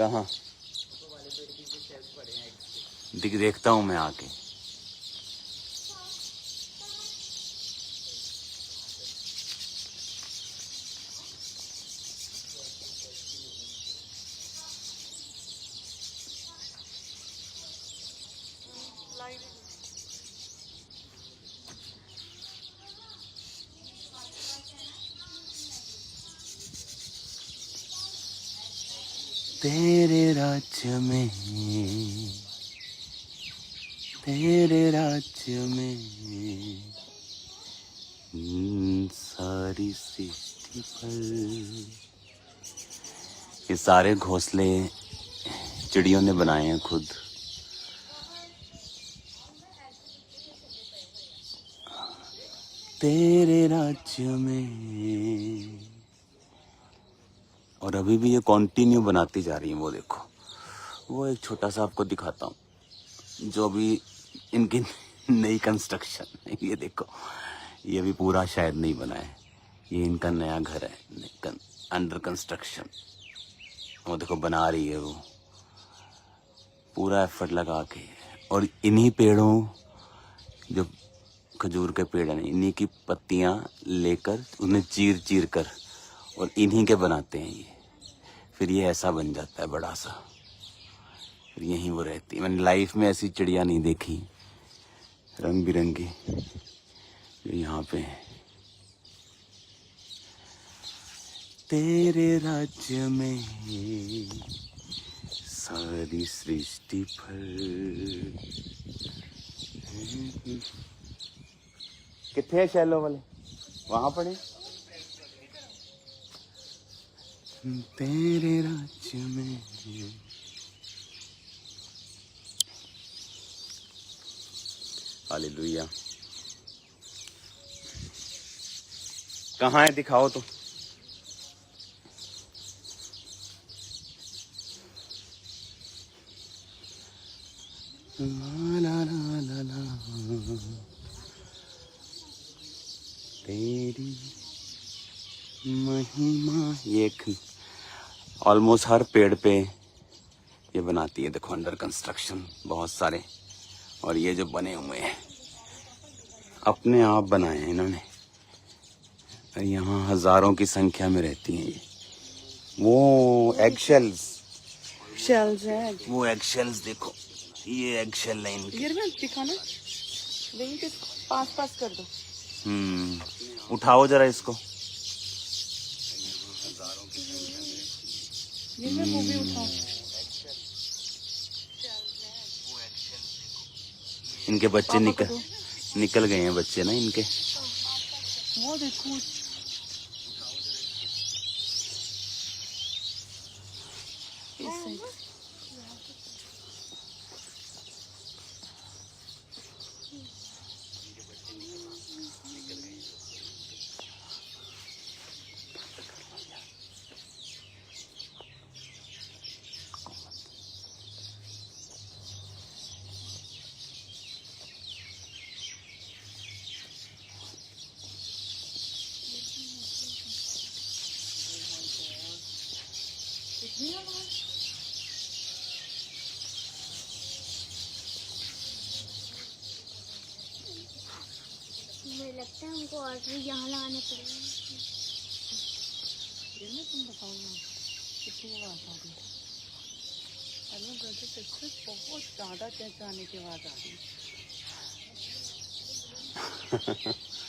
कहाँ? देखता हूँ मैं आके। तेरे राज्य में, तेरे राज्य में सारी सृष्टि पर। ये सारे घोंसले चिड़ियों ने बनाए हैं खुद। तेरे राज्य में। और अभी भी ये कंटिन्यू बनाती जा रही है। वो देखो, वो एक छोटा सा आपको दिखाता हूँ जो भी इनकी नई कंस्ट्रक्शन। ये देखो, ये भी पूरा शायद नहीं बना है। ये इनका नया घर है, अंडर कंस्ट्रक्शन। वो देखो बना रही है वो, पूरा एफर्ट लगा के। और इन्हीं पेड़ों, जो खजूर के पेड़ हैं, इन्हीं की पत्तियां लेकर उन्हें चीर चीर कर और इन्हीं के बनाते हैं ये। फिर ये ऐसा बन जाता है बड़ा सा, फिर यहीं वो रहती है। मैंने लाइफ में ऐसी चिड़िया नहीं देखी रंग बिरंगी जो यहाँ पे है। तेरे राज्य में सारी सृष्टि पर। कितने शैलो वाले वहां पड़े। तेरे राज्य में। हालेलुया। कहाँ है, दिखाओ तो। ला ला ला ला ला, तेरी महिमा। ये ऑलमोस्ट हर पेड़ पे ये बनाती है। देखो अंडर कंस्ट्रक्शन बहुत सारे। और ये जो बने हुए हैं अपने आप बनाए हैं इन्होंने। यहाँ हजारों की संख्या में रहती हैं ये। वो एग शेल्स है। वो एग शेल्स देखो, ये एग शेल है इनकी। ये दिखाना, के पास कर दो। उठाओ जरा इसको। ये वो भी उठाओ। इनके बच्चे निकल गए हैं बच्चे ना इनके। वो देखो, मुझे लगता है हमको और भी यहाँ लगाने पड़ेंगे। तुम बताओ ना कितनी आवाज आ रही है। हेलो ब्रदर, बहुत ज्यादा चहचहाने की आवाज आ रही है।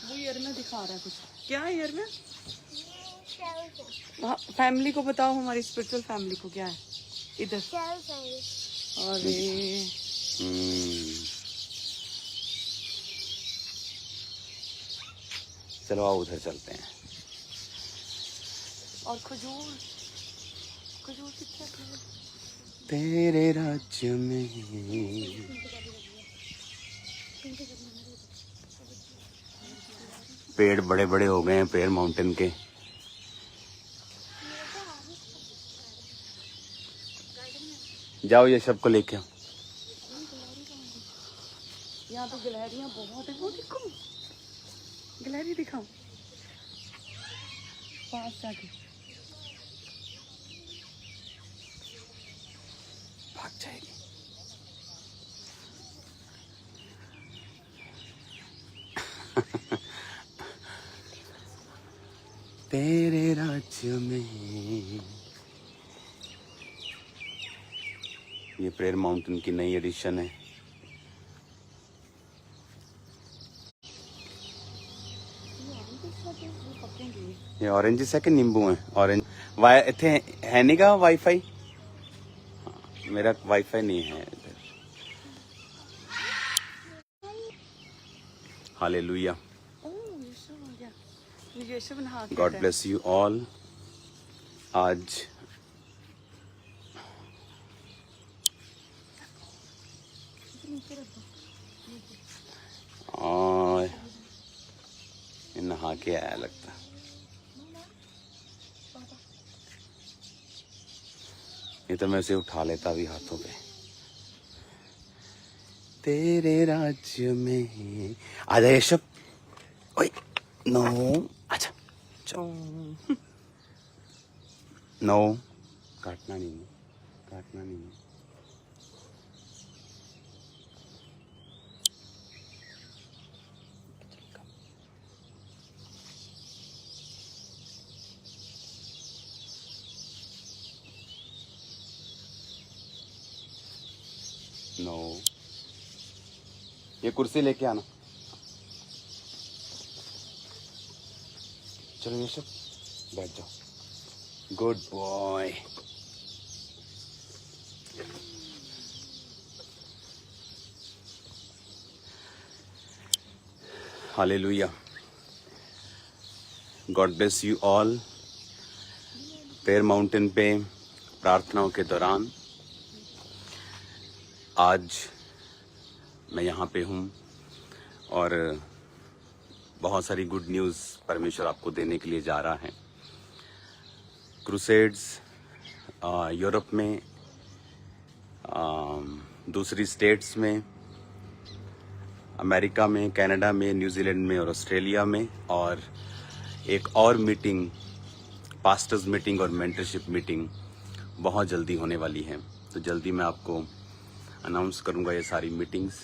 वो ईयर में दिखा रहा है कुछ। क्या है ईयर में? फैमिली को बताओ, हमारी स्पिरिचुअल फैमिली को क्या है इधर। अरे चलो आओ उधर चलते हैं। और खजूर कितना तेरे राज्य में। पेड़ बड़े बड़े हो गए हैं, पेड़ माउंटेन के। जाओ ये सबको लेके आओ। यहाँ तो गिलहरियाँ बहुत है। वो देखो, गिलहरी दिखाओ पास जाके। भाग जाएगी। तेरे राज्य में। ये प्रेयर माउंटेन की नई एडिशन है। ये ऑरेंज है कि नींबू है? ऑरेंज वाई इतने है नहीं का वाईफाई? मेरा वाईफाई नहीं है इधर। हालेलुया। यीशु आ गया। यीशु बना के गॉड ब्लेस यू ऑल। आज नहा के आया लगता। ये तो मैं उसे उठा लेता भी हाथों पे। तेरे राज्य में आजा यशव। ओए नो अच्छा चलो। नो काटना नहीं है, काटना नहीं है। नो ये कुर्सी लेके आना। चलो यशव बैठ जाओ। Good boy. Hallelujah. God bless you all. Prayer mountain पे प्रार्थनाओं के दौरान आज मैं यहाँ पे हूँ और बहुत सारी गुड न्यूज़ परमेश्वर आपको देने के लिए जा रहा है। क्रूसेड्स यूरोप में, दूसरी स्टेट्स में, अमेरिका में, कनाडा में, न्यूजीलैंड में और ऑस्ट्रेलिया में, और एक और मीटिंग, पास्टर्स मीटिंग और मेंटरशिप मीटिंग बहुत जल्दी होने वाली है। तो जल्दी मैं आपको अनाउंस करूंगा ये सारी मीटिंग्स।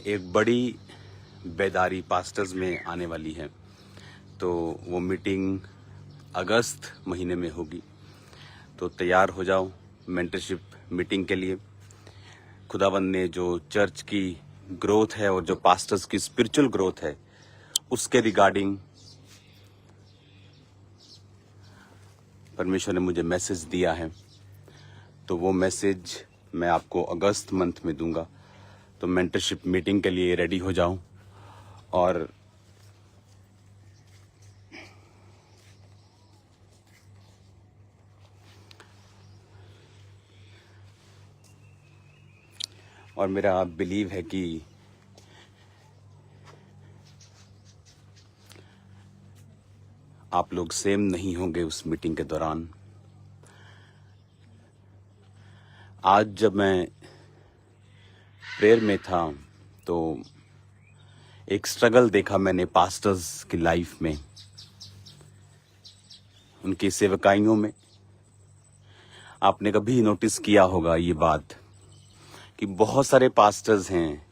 एक बड़ी बेदारी पास्टर्स में आने वाली है। तो वो मीटिंग अगस्त महीने में होगी। तो तैयार हो जाओ मेंटरशिप मीटिंग के लिए। खुदावंद ने जो चर्च की ग्रोथ है और जो पास्टर्स की स्पिरिचुअल ग्रोथ है उसके रिगार्डिंग परमेश्वर ने मुझे मैसेज दिया है। तो वो मैसेज मैं आपको अगस्त मंथ में दूंगा। तो मेंटरशिप मीटिंग के लिए रेडी हो जाओ। और मेरा बिलीव है कि आप लोग सेम नहीं होंगे उस मीटिंग के दौरान। आज जब मैं प्रेयर में था तो एक स्ट्रगल देखा मैंने पास्टर्स की लाइफ में, उनकी सेवकाइयों में। आपने कभी नोटिस किया होगा ये बात कि बहुत सारे पास्टर्स हैं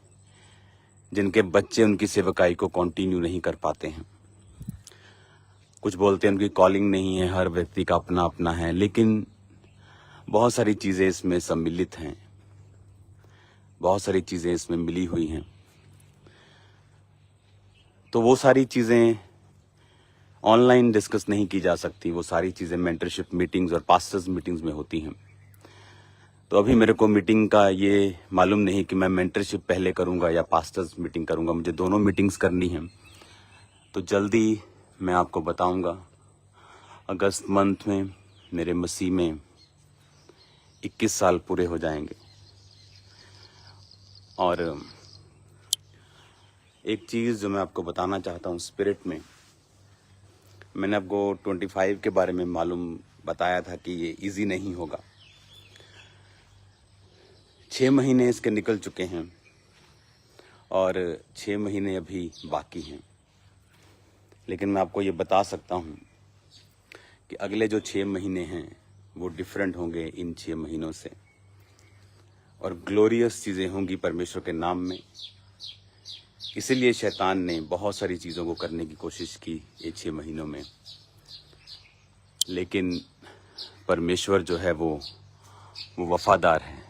जिनके बच्चे उनकी सेवकाई को कंटिन्यू नहीं कर पाते हैं। कुछ बोलते हैं उनकी कॉलिंग नहीं है, हर व्यक्ति का अपना अपना है, लेकिन बहुत सारी चीज़ें इसमें सम्मिलित हैं, बहुत सारी चीज़ें इसमें मिली हुई हैं। तो वो सारी चीज़ें ऑनलाइन डिस्कस नहीं की जा सकती। वो सारी चीज़ें मेंटरशिप मीटिंग्स और पास्टर्स मीटिंग्स में होती हैं। तो अभी मेरे को मीटिंग का ये मालूम नहीं कि मैं मेंटरशिप पहले करूंगा या पास्टर्स मीटिंग करूंगा। मुझे दोनों मीटिंग्स करनी है। तो जल्दी मैं आपको बताऊंगा। अगस्त मंथ में मेरे मसीह में 21 साल पूरे हो जाएंगे। और एक चीज़ जो मैं आपको बताना चाहता हूँ स्पिरिट में, मैंने आपको 25 के बारे में मालूम बताया था कि ये इजी नहीं होगा। 6 महीने इसके निकल चुके हैं और 6 महीने अभी बाकी हैं। लेकिन मैं आपको ये बता सकता हूँ कि अगले जो 6 महीने हैं वो डिफरेंट होंगे इन 6 महीनों से, और ग्लोरियस चीज़ें होंगी परमेश्वर के नाम में। इसीलिए शैतान ने बहुत सारी चीज़ों को करने की कोशिश की ये 6 महीनों में, लेकिन परमेश्वर जो है वो वफादार है।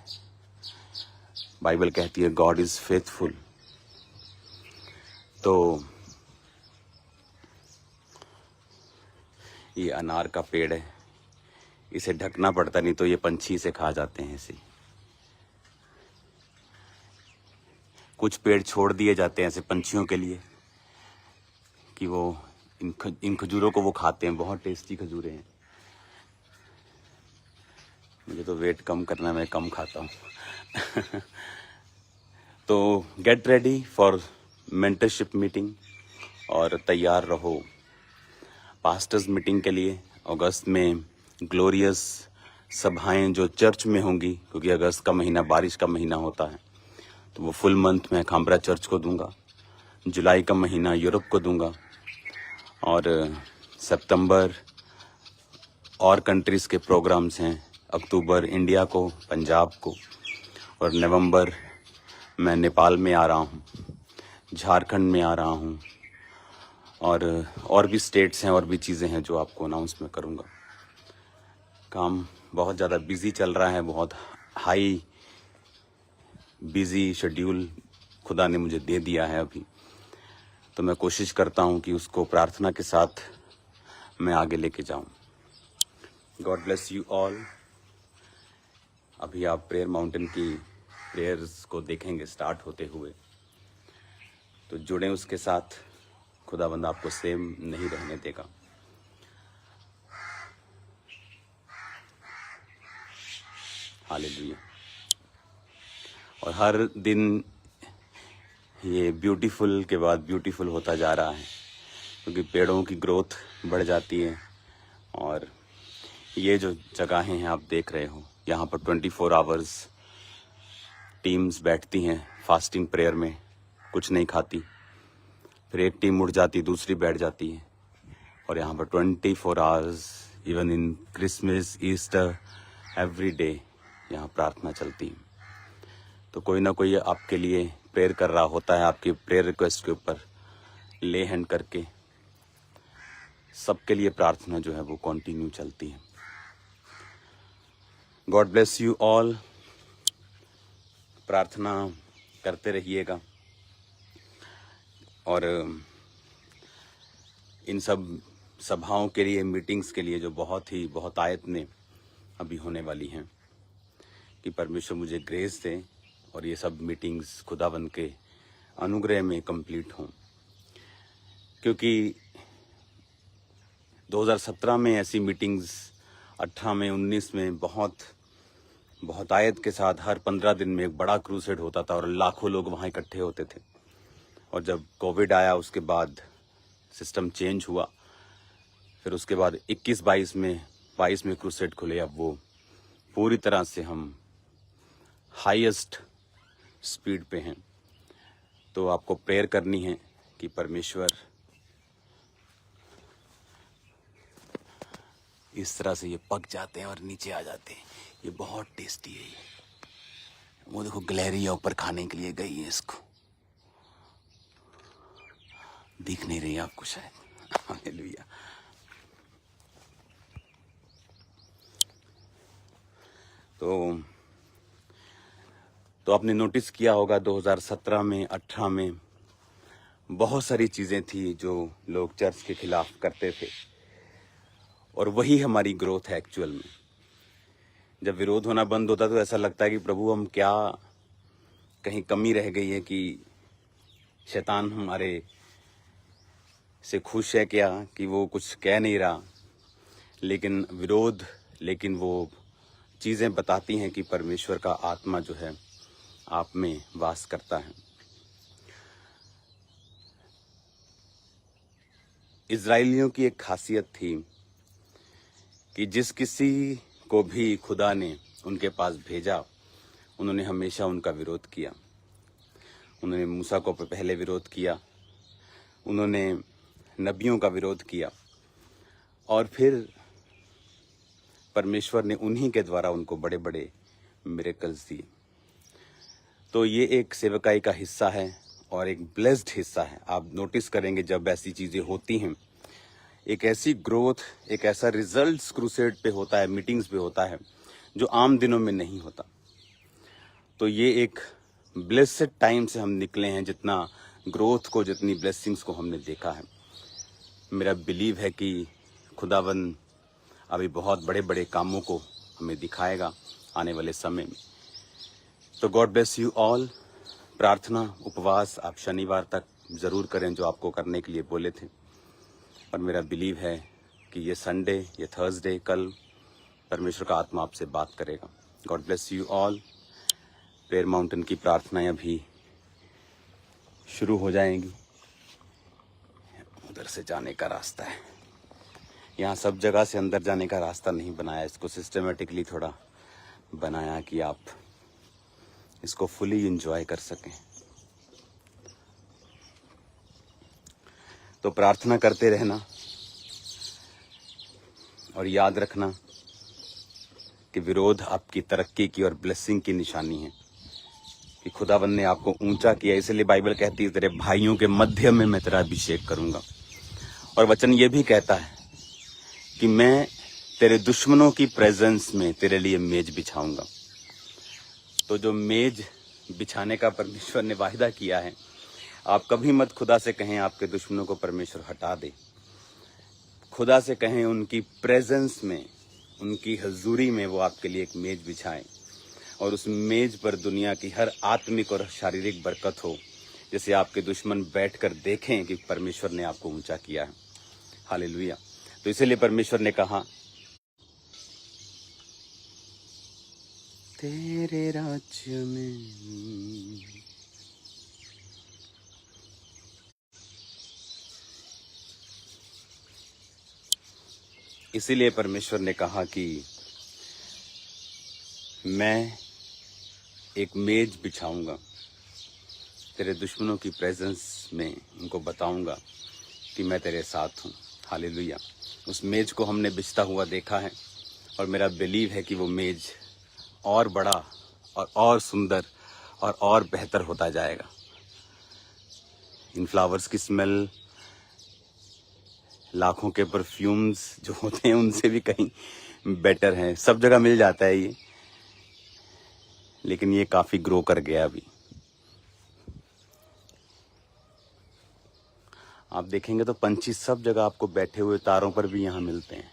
बाइबल कहती है गॉड इज़ फेथफुल। तो ये अनार का पेड़ है, इसे ढकना पड़ता, नहीं तो ये पंछी इसे खा जाते हैं। ऐसे कुछ पेड़ छोड़ दिए जाते हैं ऐसे पंछियों के लिए कि वो इन खजूरों को वो खाते हैं। बहुत टेस्टी खजूरें हैं। मुझे तो वेट कम करना है, मैं कम खाता हूँ। तो get ready for mentorship meeting और तैयार रहो पास्टर्स मीटिंग के लिए। अगस्त में ग्लोरियस सभाएं जो चर्च में होंगी, क्योंकि अगस्त का महीना बारिश का महीना होता है, तो वो फुल मंथ में खामरा चर्च को दूंगा। जुलाई का महीना यूरोप को दूंगा, और सितंबर और कंट्रीज़ के प्रोग्राम्स हैं। अक्टूबर इंडिया को, पंजाब को, और नवंबर मैं नेपाल में आ रहा हूँ, झारखंड में आ रहा हूँ, और भी स्टेट्स हैं और भी चीज़ें हैं जो आपको अनाउंस मैं करूँगा। काम बहुत ज़्यादा बिजी चल रहा है, बहुत हाई बिजी शेड्यूल खुदा ने मुझे दे दिया है अभी। तो मैं कोशिश करता हूँ कि उसको प्रार्थना के साथ मैं आगे लेके जाऊँ। God bless you all. अभी आप प्रेयर माउंटेन की प्रेयर्स को देखेंगे स्टार्ट होते हुए, तो जुड़ें उसके साथ। खुदाबंद आपको सेम नहीं रहने देगा। हालेलुया। और हर दिन ये ब्यूटीफुल के बाद ब्यूटीफुल होता जा रहा है, क्योंकि पेड़ों की ग्रोथ बढ़ जाती है। और ये जो जगहें हैं आप देख रहे हो, यहाँ पर 24 आवर्स टीम्स बैठती हैं फास्टिंग प्रेयर में, कुछ नहीं खाती। फिर एक टीम उठ जाती, दूसरी बैठ जाती है, और यहाँ पर 24 hours, even in Christmas, Easter, every day यहाँ प्रार्थना चलती है। तो कोई ना कोई आपके लिए प्रेयर कर रहा होता है, आपकी प्रेयर रिक्वेस्ट के ऊपर ले हैंड करके। सबके लिए प्रार्थना जो है वो कंटिन्यू चलती है। God bless you all. प्रार्थना करते रहिएगा, और इन सब सभाओं के लिए, मीटिंग्स के लिए जो बहुत आयतने अभी होने वाली हैं, कि परमेश्वर मुझे ग्रेस दे और ये सब मीटिंग्स खुदाबंद के अनुग्रह में कंप्लीट हों। क्योंकि 2017 में ऐसी मीटिंग्स, 18 में, 19 में बहुत आयत के साथ हर 15 दिन में एक बड़ा क्रूसेड होता था और लाखों लोग वहाँ इकट्ठे होते थे। और जब कोविड आया उसके बाद सिस्टम चेंज हुआ। फिर उसके बाद 22 में क्रूसेड खुले। अब वो पूरी तरह से हम हाईएस्ट स्पीड पे हैं। तो आपको प्रेयर करनी है कि परमेश्वर इस तरह से ये पक जाते हैं और नीचे आ जाते हैं। ये बहुत टेस्टी है। वो देखो गिलहरियाँ ऊपर खाने के लिए गई है, इसको दिख नहीं रही आपको शायद। हालेलुया। तो आपने नोटिस किया होगा 2017 में, 18 में बहुत सारी चीज़ें थी जो लोग चर्च के खिलाफ करते थे, और वही हमारी ग्रोथ है एक्चुअल में। जब विरोध होना बंद होता तो ऐसा लगता है कि प्रभु हम क्या, कहीं कमी रह गई है कि शैतान हमारे से खुश है क्या, कि वो कुछ कह नहीं रहा। लेकिन वो चीज़ें बताती हैं कि परमेश्वर का आत्मा जो है आप में वास करता है। इजराइलियों की एक खासियत थी कि जिस किसी को भी खुदा ने उनके पास भेजा, उन्होंने हमेशा उनका विरोध किया। उन्होंने मूसा को पहले विरोध किया, उन्होंने नबियों का विरोध किया, और फिर परमेश्वर ने उन्हीं के द्वारा उनको बड़े बड़े मिरेकल्स दिए। तो ये एक सेवकाई का हिस्सा है और एक ब्लेस्ड हिस्सा है। आप नोटिस करेंगे जब ऐसी चीज़ें होती हैं, एक ऐसी ग्रोथ, एक ऐसा रिजल्ट्स क्रूसेड पे होता है, मीटिंग्स पे होता है जो आम दिनों में नहीं होता। तो ये एक ब्लेस्ड टाइम से हम निकले हैं, जितना ग्रोथ को, जितनी ब्लेसिंग्स को हमने देखा है। मेरा बिलीव है कि खुदावन अभी बहुत बड़े बड़े कामों को हमें दिखाएगा आने वाले समय में। तो गॉड ब्लेस यू ऑल। प्रार्थना, उपवास आप शनिवार तक ज़रूर करें जो आपको करने के लिए बोले थे। और मेरा बिलीव है कि ये संडे, ये थर्सडे, कल परमेश्वर का आत्मा आपसे बात करेगा। God bless you all. Prayer mountain की प्रार्थनाएं अभी शुरू हो जाएंगी। उधर से जाने का रास्ता है, यहाँ सब जगह से अंदर जाने का रास्ता नहीं बनाया, इसको सिस्टमेटिकली थोड़ा बनाया कि आप इसको फुली एंजॉय कर सकें। तो प्रार्थना करते रहना और याद रखना कि विरोध आपकी तरक्की की और ब्लेसिंग की निशानी है, कि खुदावन ने आपको ऊंचा किया। इसलिए बाइबल कहती है तेरे भाइयों के मध्य में मैं तेरा अभिषेक करूंगा। और वचन ये भी कहता है कि मैं तेरे दुश्मनों की प्रेजेंस में तेरे लिए मेज बिछाऊंगा। तो जो मेज बिछाने का परमेश्वर ने वायदा किया है, आप कभी मत खुदा से कहें आपके दुश्मनों को परमेश्वर हटा दे। खुदा से कहें उनकी प्रेजेंस में, उनकी हजूरी में वो आपके लिए एक मेज बिछाएं और उस मेज पर दुनिया की हर आत्मिक और शारीरिक बरकत हो, जैसे आपके दुश्मन बैठकर देखें कि परमेश्वर ने आपको ऊंचा किया है। हालेलुया। तो इसीलिए परमेश्वर ने कहा तेरे राज्य में इसीलिए परमेश्वर ने कहा कि मैं एक मेज बिछाऊंगा तेरे दुश्मनों की प्रेजेंस में, उनको बताऊंगा कि मैं तेरे साथ हूँ। हालेलुया। उस मेज को हमने बिछता हुआ देखा है और मेरा बिलीव है कि वो मेज और बड़ा और सुंदर और बेहतर होता जाएगा। इन फ्लावर्स की स्मेल लाखों के परफ्यूम्स जो होते हैं उनसे भी कहीं बेटर है। सब जगह मिल जाता है ये, लेकिन ये काफी ग्रो कर गया अभी। आप देखेंगे तो पंछी सब जगह आपको बैठे हुए तारों पर भी यहाँ मिलते हैं।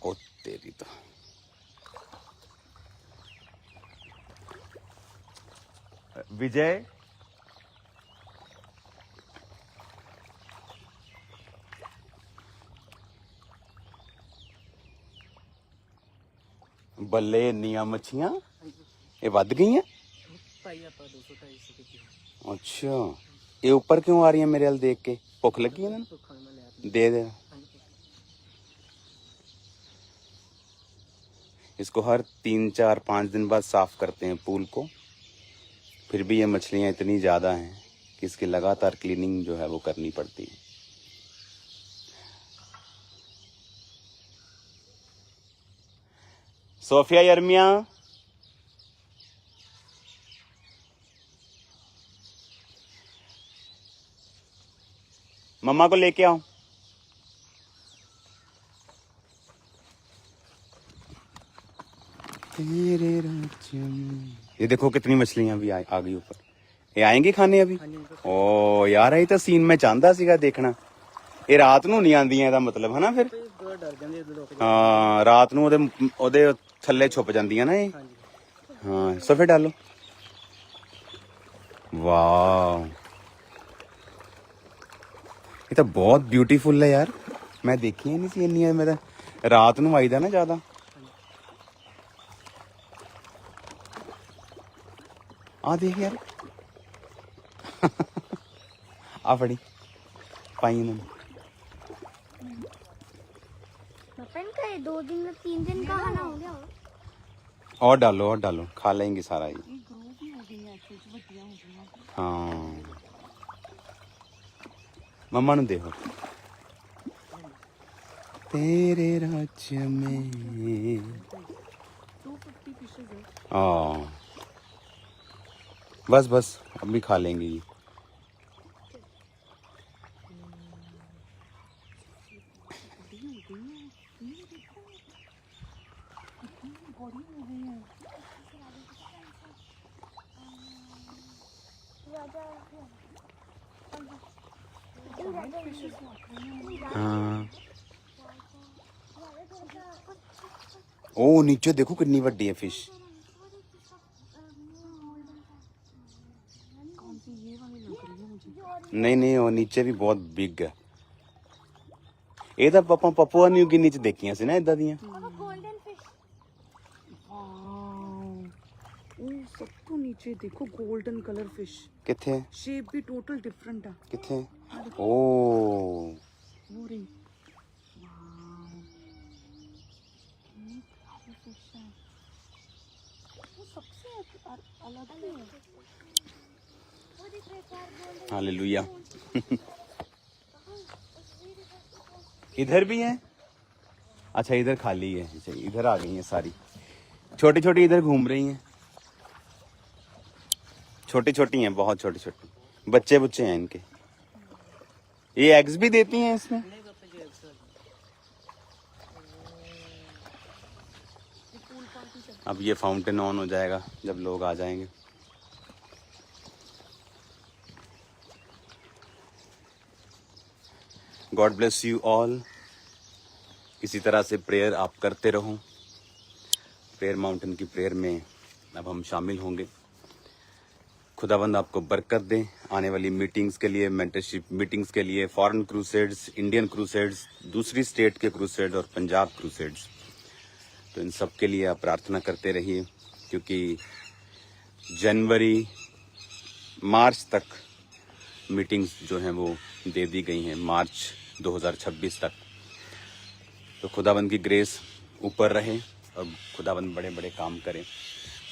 ओ तेरी तो विजय, ਬੱਲੇ ਇੰਨੀਆਂ ਮੱਛੀਆਂ ਇਹ ਵੱਧ ਗਈਆਂ। अच्छा, ये ऊपर क्यों आ रही है मेरे वाल देख के? भुख लगी है ना? दे दे। इसको हर 3, 4, 5 दिन बाद साफ करते हैं पूल को। फिर भी ये मछलियाँ इतनी ज़्यादा हैं कि इसकी लगातार क्लीनिंग जो है वो करनी पड़ती है। सोफिया, यर्मिया, मम्मा को लेके आओ। तेरे राज्य में ये देखो कितनी मछलियां भी आ गई ऊपर। ये आएंगी खाने अभी। ओ यार, ये तो सीन मैं चाहता सीगा देखना। ਇਹ ਰਾਤ ਨੂੰ ਨਹੀਂ ਆਉਂਦੀਆਂ, ਇਹਦਾ ਮਤਲਬ ਹੈ ਨਾ। ਫਿਰ ਹਾਂ, ਰਾਤ ਨੂੰ ਉਹਦੇ ਥੱਲੇ ਛੁਪ ਜਾਂਦੀਆਂ ਨਾ ਇਹ। ਹਾਂ, ਸਫੇ ਡਾਲੋ। ਵਾਓ, ਇਹ ਤਾਂ ਬਹੁਤ ਬਿਊਟੀਫੁਲ ਹੈ ਯਾਰ। ਮੈਂ ਦੇਖੀਆਂ ਨਹੀਂ ਸੀ ਇੰਨੀਆਂ। ਮੈਂ ਤਾਂ ਰਾਤ ਨੂੰ ਆਈਦਾ ਨਾ ਜ਼ਿਆਦਾ। ਆ ਦੇਖ ਯਾਰ, ਆ ਫੜੀ ਪਾਈ ਇਹਨਾਂ ਨੇ। इनका 2 दिन में 3 दिन का खाना हो गया। और डालो, खा लेंगे सारा ये। हाँ, मम्मा नु देखो तेरे राज्य में 250 पीसेस है। हाँ बस बस अभी खा लेंगे ये। हाँ ओ नीचे देखो कितनी बड़ी है फिश। कौन सी ये वाली लग रही है मुझे। नहीं नहीं वो नीचे भी बहुत बिग है। ਇਹ ਤਾਂ ਆਪਾਂ ਪਪੂਆ ਨਿਊ ਗਿਨੀ ਚ ਦੇਖੀਆਂ ਸੀ ਨਾ ਇਦਾਂ ਦੀਆਂ। गोल्डन फिश ओ सब तो नीचे देखो गोल्डन कलर फिश। ਕਿੱਥੇ शेप भी टोटल डिफरेंट है। ਕਿੱਥੇ ਓ वो रही। वाव ये फिश है। वो सबसे अलग ही है। वो दिख रहा है चार गोल्डन हालेलुया। इधर भी है अच्छा इधर खाली है। अच्छा इधर आ गई हैं सारी छोटी छोटी इधर घूम रही हैं। छोटी छोटी हैं बहुत छोटी छोटी बच्चे बुच्चे हैं इनके। ये एग्स भी देती हैं इसमें। अब ये फाउंटेन ऑन हो जाएगा जब लोग आ जाएंगे। God bless you all. इसी तरह से प्रेयर आप करते रहो। प्रेयर माउंटेन की प्रेयर में अब हम शामिल होंगे। खुदावंद आपको बरकत दे आने वाली मीटिंग्स के लिए, मेंटरशिप मीटिंग्स के लिए, फॉरेन क्रूसेड्स, इंडियन क्रूसेड्स, दूसरी स्टेट के क्रूसेड और पंजाब क्रूसेड्स। तो इन सब के लिए आप प्रार्थना करते रहिए क्योंकि जनवरी मार्च तक मीटिंग्स जो हैं वो दे दी गई हैं, मार्च 2026 तक। तो खुदावंद की ग्रेस ऊपर रहे और खुदावंद बड़े बड़े काम करें।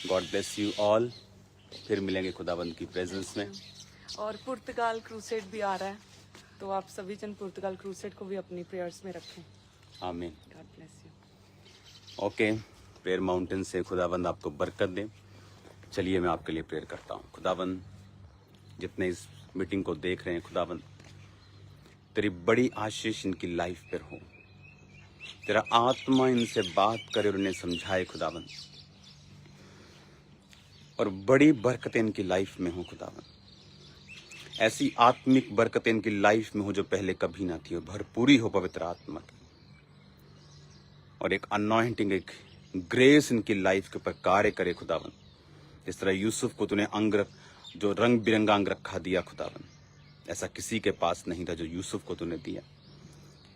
God bless you all. फिर मिलेंगे खुदावंद की प्रेजेंस में। और पुर्तगाल क्रूसेड भी आ रहा है तो आप सभी जन पुर्तगाल क्रूसेड को भी अपनी प्रेयर्स में रखें। आमीन। God bless you. Okay prayer mountain से खुदावंद आपको बरकत दे। चलिए मैं आपके लिए प्रेयर करता हूँ। खुदावंद जितने इस मीटिंग को देख रहे हैं खुदावंद तेरी बड़ी आशीष इनकी लाइफ पर हो। तेरा आत्मा इनसे बात करे और उन्हें समझाए खुदावंद और बड़ी बरकतें इनकी लाइफ में हो खुदावंद। ऐसी आत्मिक बरकतें इनकी लाइफ में हो जो पहले कभी ना थी और भरपूरी हो पवित्र आत्मा की। और एक अनॉइंटिंग, एक ग्रेस इनकी लाइफ के ऊपर कार्य करे खुदावंद। जिस तरह यूसुफ को तूने अंग जो रंग बिरंगा अंग रखा दिया खुदावंद, ऐसा किसी के पास नहीं था जो यूसुफ को तूने दिया।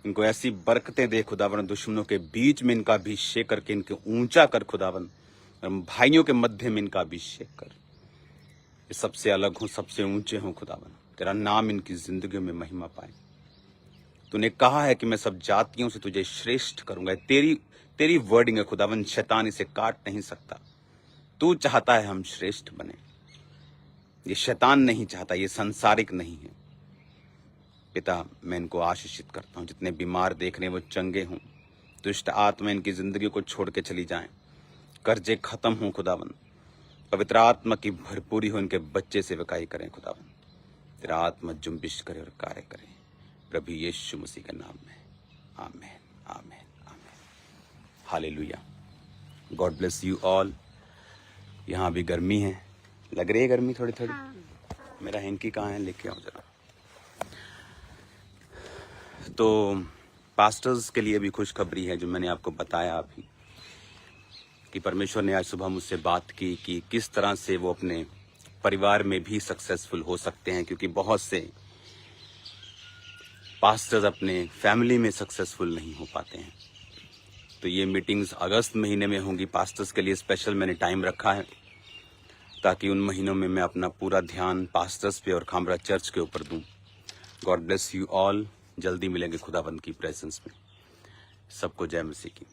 इनको ऐसी बरकतें दे खुदावंद। दुश्मनों के बीच में इनका अभिषेक करके इनके ऊंचा कर खुदावंद। भाइयों के मध्य में इनका अभिषेक कर। ये सबसे अलग हो, सबसे ऊंचे हों खुदावंद। तेरा नाम इनकी जिंदगी में महिमा पाए। तूने कहा है कि मैं सब जातियों से तुझे श्रेष्ठ करूंगा। तेरी वर्डिंग है खुदावंद। शैतान इसे काट नहीं सकता। तू चाहता है हम श्रेष्ठ बने। ये शैतान नहीं चाहता, ये संसारिक नहीं है। पिता मैं इनको आशीषित करता हूँ। जितने बीमार देख रहे हैं वो चंगे हों। दुष्ट आत्मा इनकी जिंदगी को छोड़ के चली जाएं। कर्जे खत्म हों खुदावंद। पवित्र आत्मा की भरपूरी हो। इनके बच्चे सेवकाई करें खुदावंद। तेरा आत्मा जुम्बिश करे और कार्य करे प्रभु यीशु मसीह के नाम में। आमीन आमीन आमीन। Hallelujah. God bless you all. यहाँ भी गर्मी है, लग रही है गर्मी थोड़ी थोड़ी। मेरा हैंकी कहाँ है, लेके आओ जरा। तो पास्टर्स के लिए भी खुशखबरी है जो मैंने आपको बताया अभी कि परमेश्वर ने आज सुबह मुझसे बात की कि किस तरह से वो अपने परिवार में भी सक्सेसफुल हो सकते हैं, क्योंकि बहुत से पास्टर्स अपने फैमिली में सक्सेसफुल नहीं हो पाते हैं। तो ये मीटिंग्स अगस्त महीने में होंगी। पास्टर्स के लिए स्पेशल मैंने टाइम रखा है ताकि उन महीनों में मैं अपना पूरा ध्यान पास्टर्स पे और खामरा चर्च के ऊपर दूं। God bless you all. जल्दी मिलेंगे खुदाबंद की प्रेजेंस में। सबको जय मसीह की।